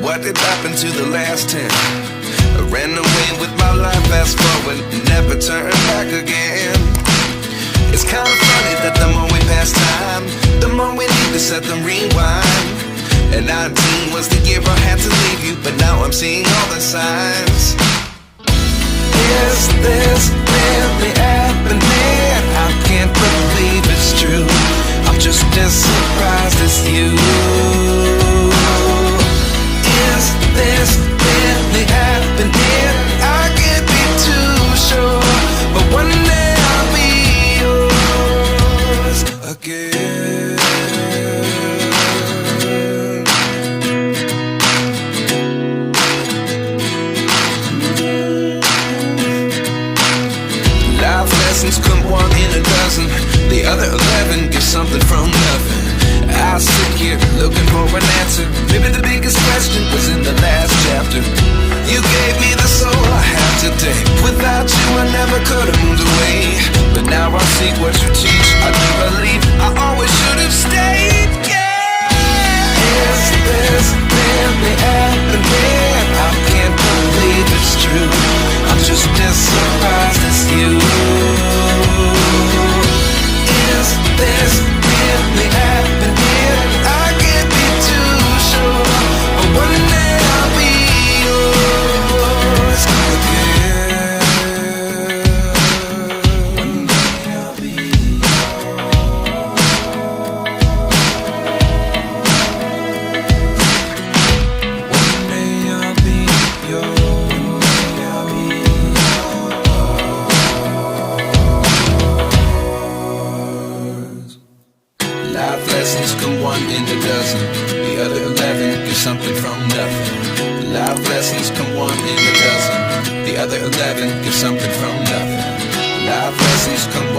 what did happen to the last 10? I ran away with my life, fast forward, never turn back again. It's kind of funny that the more we pass time, the more we need to set them rewind. And 19 was the year I had to leave you, but now I'm seeing all the signs. Is this really happening? I can't believe it's true. I'm just as surprised as you. Is this really happening? I can't be too sure, but one day I'll be yours again. Life lessons come one in a dozen, the other 11 get something from nothing. I sit here looking for an answer. Maybe the biggest question was in the last chapter. You gave me the soul I have today. Without you I never could have moved away, but now I see what you teach. I do believe I always should have stayed. Yeah. Is this really happening? I can't believe it's true. I'm just as surprised as you. Is this really happening? I can't be too sure, but one day I'll be yours again. One day I'll be yours. One day I'll be yours. Life lessons come one in a dozen, the other 11 get something from nothing. Life lessons come one in a dozen, the other 11 get something from nothing. Life lessons come one